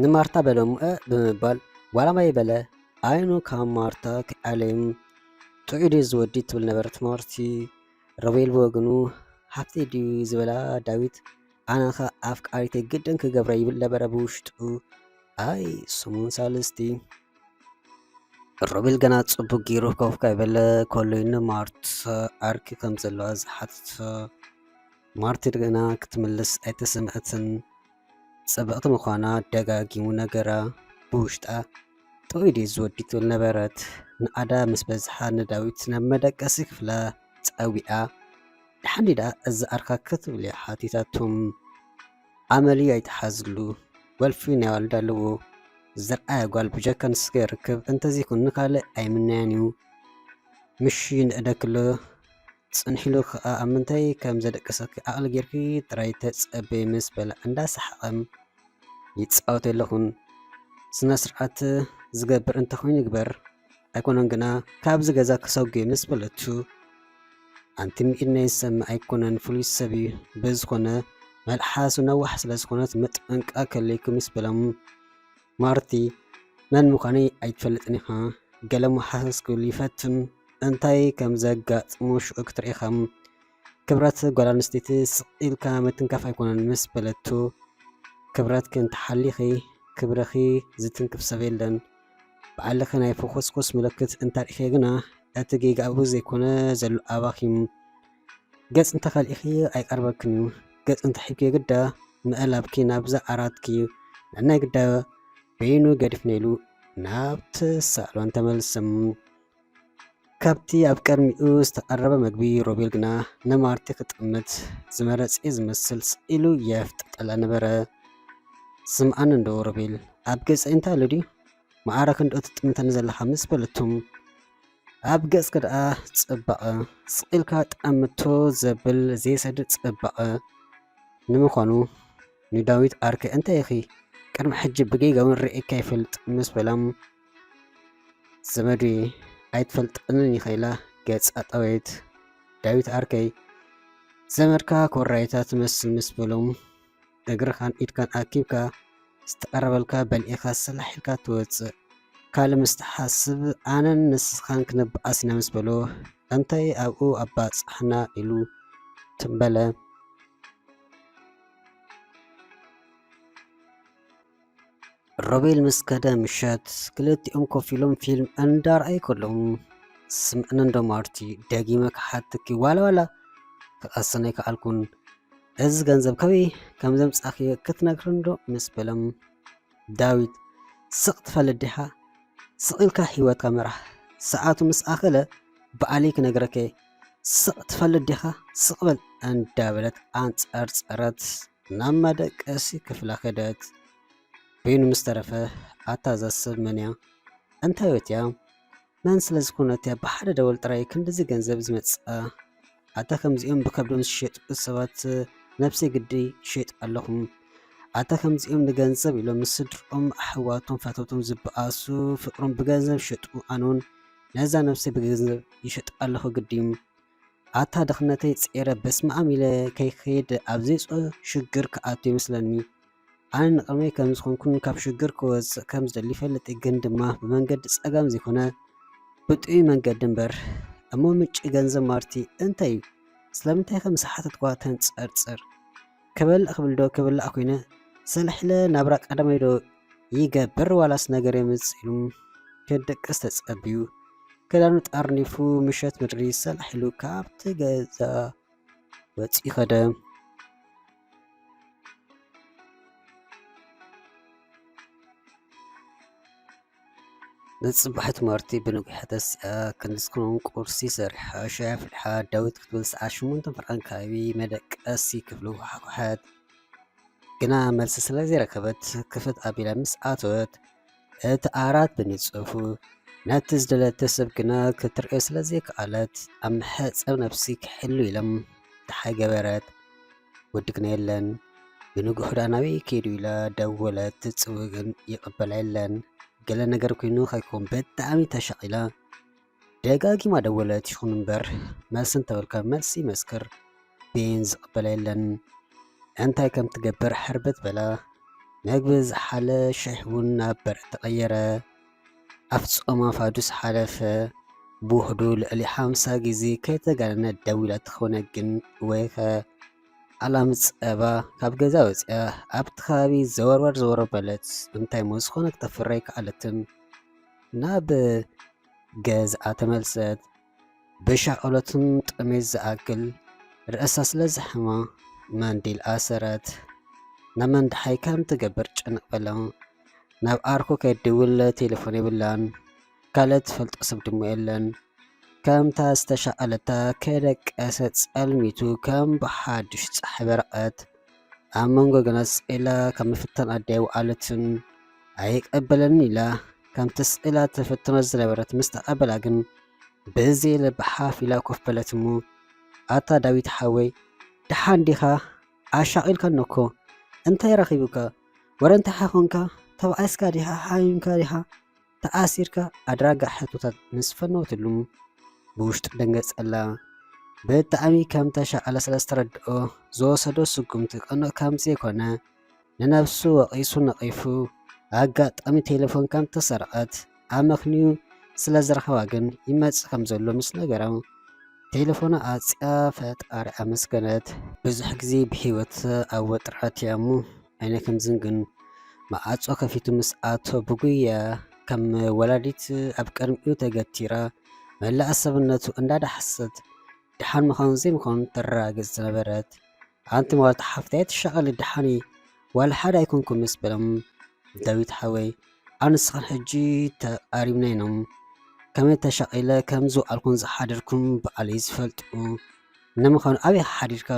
ንማርታ በለሙአ ብምባል ዋላ ማይ በለ ዓይኑ ካብ ማርታ ክዓለይም ጥዑይ ድዩ ዝወዲ ትብል ነበረት ማርቲ። ሮቤል ብወግኑ ሃፍተይ ድዩ ዝበላ ዳዊት ኣነኻ ኣፍቃሪተይ ግድን ክገብረ ይብል ነበረ ብውሽጡ። ኣይ ስሙን ሳልስቲ ሮቤል ገና ጽቡቅ ገይሩ ከውፍካ ይበለ ኮሎይን ማርታ ዓርኪ ከም ዘለዋ ዝሓትት ማርቲ ገና ክትምልስ ኣይተሰምዐትን። ጽብቕቲ ምዃና ደጋጊሙ ነገራ ብውሽጣ ጥዑይ ድዩ ዝወዲ ትብል ነበረት። ንኣዳ ምስ በዝሓ ንዳዊት ናብ መደቀሲ ክፍላ ፀዊዓ ድሓንዲዳ እዚ ኣርካ ክትብል እያ ሓቲታቶም። ኣመልዩ ኣይተሓዝሉ ወልፊ ናይ ዋልዳ ኣለዎ ዘርኣያ ጓል ብጀካ ንስከ ይርክብ እንተዚይኩን ንካልእ ኣይምናያን እዩ ምሺ ንእደክሎ ጽንሒሉ ከዓ ኣብ ምንታይ ከም ዘደቀሰኪ ዓቕሊ ጌርኪ ጥራይ ተጸበይ ምስ በላ እንዳሰሓቐም ይፃወት ኣለኹን። ስነ ስርዓት ዝገብር እንተኮይኑ ይግበር ኣይኮነን ግና ካብዚ ገዛ ክሰጉይ ምስ በለቱ ኣንቲ ሚኢድ ናይ ዝሰምዕ ኣይኮነን ፍሉይ ሰብ እዩ ብዝኾነ መልሓሱ ነዋሕ ስለ ዝኾነት ምጥንቃቕ ከለይኩ ምስ በሎም ማርቲ መን ምዃነይ ኣይትፈልጥን ኢኻ ገለ መሓሰስ ክብል ይፈትን እንታይ ከም ዘጋጥሞ ሽዑ ክትርእኻ ክብረት ጓል ኣንስተይቲ ስቕ ምትንካፍ ኣይኮነን ምስ በለቱ ክብረት ክንተሓሊኺ ክብረኺ ዝትንክፍ ሰብ የለን ብዓለኸ ናይ ፎኮስኮስ ምልክት እንታሪእኸ ግና እቲ ጌጋኡ ዘይኮነ ዘሎ ኣባኺም ገጽ እንተኸሊእኺ ኣይቀርበክን እዩ ገጽ እንተሒብኪ ግዳ ምእላብኪ ናብዛ ዓራትኪ ንናይ ግዳ በይኑ ገዲፍና ኢሉ ናብቲ ሳዕሎን ተመልስም። ካብቲ ኣብ ቀድሚኡ ዝተቐረበ መግቢ ሮቤል ግና ንማርቲ ክጥምት ዝመረጽ ዝመስል ስኢሉ የፍጥጠላ ነበረ። ስምዓን እንዶ ሮቤል ኣብ ገጽ እንታይ ኣሎ ድዩ ማዕረክ እንዶ ትጥምተኒ ዘለኻ ምስ በለቱም ኣብ ገጽ ከደኣ ጽባቐ ስኢልካ ጠምቶ ዘብል ዘይሰድድ ጽባቐ ንምዃኑ ንዳዊት ኣርከ እንታይ ኢኺ ቅድሚ ሕጂ ብጌጋውን ርኢካ ይፈልጥ ምስ በላም ዘመዱ ኣይትፈልጥንን ይኸይላ ገጽ ኣጣወይት ዳዊት ኣርከይ ዘመድካ ኮራይታ ትመስል ምስ በሎም እግርኻን ኢድካን ኣኪብካ ዝተቐረበልካ በልዒኻ ሰላሒልካ ትወፅእ ካልእ ምስ ተሓስብ ኣነን ንስኻን ክንበኣስ ኢና ምስ በሎ እንታይ ኣብኡ ኣባፅሕና ኢሉ ትንበለ ሮቤል ምስ ከደ ምሸት ክልቲኦም ኮፍ ኢሎም ፊልም እንዳርኣዩ ከለዉ ስምዕን እንዶ ማርቲ ደጊመ ክሓትኪ ዋላ ክቐሰነይ ከኣልኩን እዚ ገንዘብ ከበይ ከም ዘምጻኺ ክትነግርን ዶ ምስ በለም ዳዊት ስቕ ትፈልጥ ዲኻ ስቕ ኢልካ ሂወትካ ምራሕ ሰዓቱ ምስ ኣኸለ በዓለይ ክነግረከ ስቕ ትፈልጥ ዲኻ ስቕ በል እንዳበለት ኣንጸርጸረት ናብ መደቀሲ ክፍላ ከደት በይኑ ምስ ተረፈ ኣታዛስብ መንያ እንታይ ወትያ መን ስለ ዝኾነት እያ ብሓደ ደወል ጥራይ ክንዲዚ ገንዘብ ዝመጽኣ ኣታ ከምዚኦም ብከብዶም ዝሸጡ ሰባት ነፍሰይ ግዲ ሸጥ ኣለኹም ኣታ ከምዚኦም ንገንዘብ ኢሎም ስድሮም ኣሕዋቶም ፈተውቶም ዝበኣሱ ፍቅሮም ብገንዘብ ሸጡ ኣነውን ነዛ ነፍሰይ ብገንዘብ ይሸጥ ኣለኹ ግዲም ኣታ ድኽነተይ ጼረ በስመኣም ኢለ ከይኸይድ ኣብ ዘይፅኦ ሽግር ክኣቱ ይመስለኒ ኣነ ንቕድመይ ከም ዝኾንኩን ካብ ሽግር ክወፅእ ከም ዝደሊ ይፈልጥ ግን ድማ ብመንገዲ ፀጋም ዘይኮነ ብጥዑይ መንገዲ እምበር እሞ ምንጪ ገንዘብ ማርቲ እንታይ እዩ ስለምንታይ ከም ሰሓተት ጓ ተንፀርፅር ክበልዕ ክብል ዶ ክብላዕ ኮይነ ሰልሒለ ናብራ ቀዳማይ ዶ ይገብር ዋላስ ነገር የምፅ ኢሉ ክደቅስ ተጸቢዩ ክዳኑ ጣርኒፉ ምሸት ምድሪ ሰልሒሉ ካብቲ ገዛ ወፂኡ ኸደ ንጽባሕት ማርቲ ብንጉሕ ተስኣ ክንድስኩኖም ቁርሲ ሰሪሓ ሻይ ኣፍሊሓ ዳዊት ክትብል ሰዓት 8 ፍርቓን ከባቢ መደቀሲ ክፍሉ ሓኩሓት ግና መልሲ ስለ ዘይረከበት ክፍት ኣቢላ ምስ ኣተወት እቲ ዓራት ብንጽፉ ነቲ ዝደለተ ሰብ ግና ክትርእዮ ስለ ዘይከኣለት ኣብ መሕፀብ ነፍሲ ክሕሉ ኢሎም ድሓይ ገበረት ወዲ ግና የለን ብንጉሕ ዳናበይ ከይዱ ኢላ ደወለት ትፅውዕ ግን ይቕበላ የለን ገለ ነገር ኮይኑ ከይኮን ብጣዕሚ ተሻቂላ ደጋጊማ ደወለት ይኹን እምበር መልሲ እንተበልካ መልሲ መስክር ቤን ዝቕበላ የለን እንታይ ከም ትገብር ሕርበት በላ መግቢ ዝሓለ ሸሕ ቡን ናብ በርዕ ተቐየረ። ኣፍ ጾማ ፋዱስ ሓለፈ። ብውህዱ ልዕሊ 50 ግዜ ከይተጋነነት ደው ኢላ ትኾነ ግን ወይኸ ኣላምፅ ጸባ ካብ ገዛ ወፂኣ ኣብቲ ከባቢ ዘወርወር በለት። እንታይ ሞ ዝኾነ ክተፍረ ኣይከኣለትን። ናብ ገዝኣ ተመልሰት። ብሻቀሎትን ጥሜት ዝኣክል ርእሳ ስለ ዝሕማ መንዲል ኣሰረት። ናብ መንድሓይ ከም ትገብር ጭንቕ በላ። ናብ ኣርኮ ከይድውል ቴሌፎን የብላን። ካልኦት ትፈልጦ ሰብ ድማ የለን። ከምታ ዝተሻቐለታ ከደቀሰ ጸልሚቱ ከም ብሓድሽ ጻሕሊ በረቐት ኣብ መንጎ ገና ስኢላ ከም ምፍተን ኣዳይ ወኣለትን ኣይቀበለን ኢላ ከም ተስኢላ ተፈትኖ ዝነበረት ምስ ተቐበላ ግን ብዘይ ልቢ ሓፍ ኢላ ኮፍ በለት እሞ ኣታ ዳዊት ሓወይ ድሓን ዲኻ ኣሻቒልካ እነኮ እንታይ ረኺቡካ ወረ እንታይ ሓኾንካ ተባኣስካ ዲኻ ሓሚምካ ዲኻ ተኣሲርካ ኣድራጋ ሕቶታት ምስ ፈነወትሉ ብውሽጡ ደንገጸላ። ብጣዕሚ ከም ተሻቐለ ስለ ዝተረድኦ ዝወሰዶ ስጉምቲ ቅኑዕ ከም ዘይኮነ ንነብሱ ወቒሱ ነቒፉ ኣጋጣሚ ቴሌፎን ከም ተሰርቐት ኣብ መኽንዩ ስለ ዝረኸባ ግን ይመጽእ ከም ዘሎ ምስ ነገራ ቴሌፎና ኣጽያ ፈጣሪ ኣመስገነት። ብዙሕ ግዜ ብሂወት ኣብ ወጥረት እያ እሞ ኣይነ ከምዝን ግን ማዓጾ ከፊቱ ምስ ኣቶ ብጉያ ከም ወላዲት ኣብ ቅድሚኡ ተገቲራ መላእ ሰብነቱ እንዳዳሓሰት ድሓን ምዃኑ ዘይምዃኑ ተራግጽ ዝነበረት ሓንቲ መዋልቲ ሓፍታይ ትሸቐሊ ድሓኒ ዋላ ሓደ ኣይኮንኩም ምስ በሎም ዳዊት ሓወይ ኣንስኻን ሕጂ ተቃሪብና ኢኖም ከመይ ተሻቒለ ከም ዝወኣልኩን ዝሓድርኩም በዓለይ ዝፈልጡ ንምዃኑ ኣብይ ሓዲርካ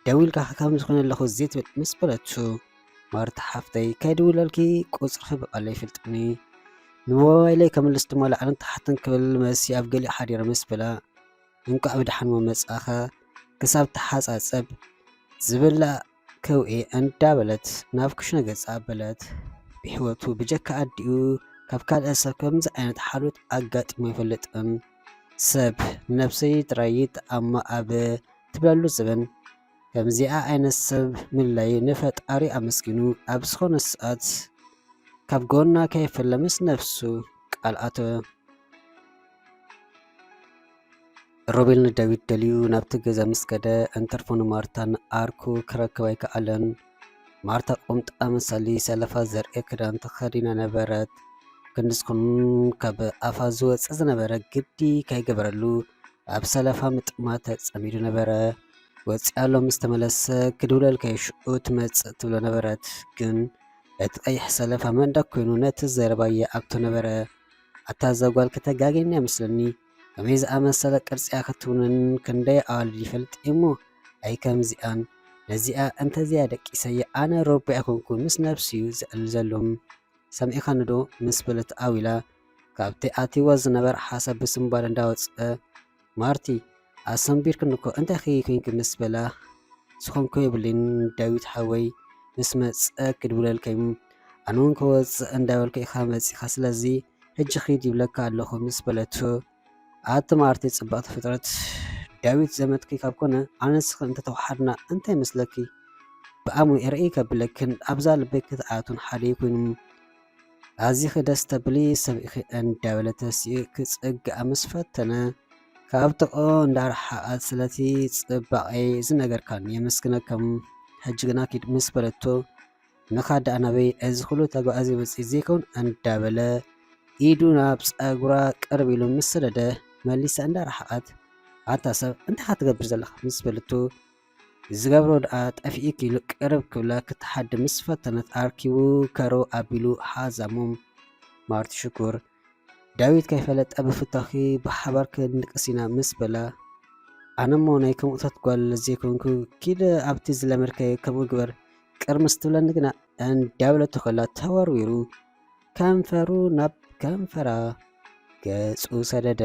ደው ኢልካ ከም ዝኾነ ኣለኹ ዘይትብል ምስ በለቱ ማርቲ ሓፍተይ ከይድውለልኪ ቁፅርኺ በዓለይ ይፍልጥኒ ንሞባይለይ ከምልስ ድማ ላዕልን ታሕትን ክብል መሲ ኣብ ገሊኡ ሓዲረ ምስ በላ እንኳዕ ብድሓን መመጻኸ ክሳብ ተሓፃፀብ ዝብላዕ ከውኤ እንዳበለት ናብ ክሽነ ገጻ በለት። ብሕይወቱ ብጀካ ኣዲኡ ካብ ካልእ ሰብ ከምዚ ዓይነት ሓልዮት ኣጋጢሞ ኣይፈልጥን። ሰብ ንነብሰይ ጥራይ ይጠኣማ ኣብ ትብለሉ ዘበን ከምዚኣ ዓይነት ሰብ ምላይ ንፈጣሪ ኣመስጊኑ ኣብ ዝኾነ ሰዓት ካብ ጎና ከይፈለ ምስ ነፍሱ ቃልኣቶ። ሮቤል ንዳዊት ደልዩ ናብቲ ገዛ ምስ ከደ እንተርፎ ንማርታን ኣርኩ ክረክብ ኣይከኣለን። ማርታ ቁምጣ መሳሊ ሰለፋ ዘርኢ ክዳን ተኸዲና ነበረት። ክንድስኹን ካብ ኣፋ ዝወፅእ ዝነበረ ግዲ ከይገበረሉ ኣብ ሰለፋ ምጥማት ተጸሚዱ ነበረ። ወፂኣሎ ምስ ተመለሰ ክድውለል ከይሽኡ ትመጽእ ትብሎ ነበረት። ግን እቲ ቀይሕ ሰለፋ መንደቅ ኮይኑ ነቲ ዘረባየ ኣብቶ ነበረ። ኣታ ዘጓል ከተጋገኛ ምስለኒ ከመይ ዝኣመሰለ ቅርፂያ ክትውንን ክንደይ ኣዋልድ ይፈልጥ እሞ ኣይ ከምዚኣን ነዚኣ እንተዚያ ደቂሰየ ኣነ ሮቢ ኣይኮንኩን ምስ ነብሲ እዩ ዝዕል ዘሎም ሰሚዕኻ ንዶ ምስ በለት ኣዊላ ካብቲ ኣትይዎ ዝነበረ ሓሳብ ብስምባል እንዳወፅአ ማርቲ ኣሰንቢርክን እኮ እንታይ ኸይ ኮንክ ምስ በላ ዝኾንኮ የብልን ዳዊት ሓወይ ምስ መፀ ክድውለልከዩ ኣነ እውን ከወፅእ እንዳበልከ ኢኻ መፂኻ ስለዚ ሕጂ ኺድ ይብለካ ኣለኹ ምስ በለቱ ኣቲ ማርቲ ጽባቕቲ ፍጥረት ዳዊት ዘመትኪ ካብ ኮነ ኣነስኺ እንተተዋሓድና እንታይ መስለኪ ብኣሙ ርኢ ከብለክን ኣብዛ ልበይ ክትኣቱን ሓደ ኮይኑ ኣዚኺ ደስ ተብሊ ሰብኢኺ እንዳበለተሲኡ ክጽግኣ ምስ ፈተነ ካብ ጥቆ እንዳርሓቐት ስለቲ ጽባቐይ ዝነገርካን የመስግነከም ሕጂ ግና ኪድ ምስ በለቶ ንኻዳ ኣናበይ እዚ ኩሉ ተጓዓዚ መፅእ ዘይከውን እንዳበለ ኢዱ ናብ ፀጉራ ቅርብ ኢሉ ምስ ሰደደ መሊሳ እንዳርሓቐት ኣታ ሰብ እንታይ ትገብር ዘለኻ ምስ በለቶ ዝገብሮ ደኣ ጠፊኢክ ኢሉ ቅርብ ክብላ ክትሓድ ምስ ፈተነት ኣርኪቡ ከሮ ኣቢሉ ሓዛሞም ማርቲ ሽኩር ዳዊት ከይፈለጠ ብፍታኺ ብሓባር ክንቅሲና ምስ በላ ኣነሞ ናይ ከምኡታት ጓል ዘይኮንኩ ኪድ ኣብቲ ዝለመድከ ከምኡ ግበር ቅርምስ ትብለኒ ግና እንዳብለቱ ኸላ ተወርዊሩ ከንፈሩ ናብ ከንፈራ ገጹ ሰደደ።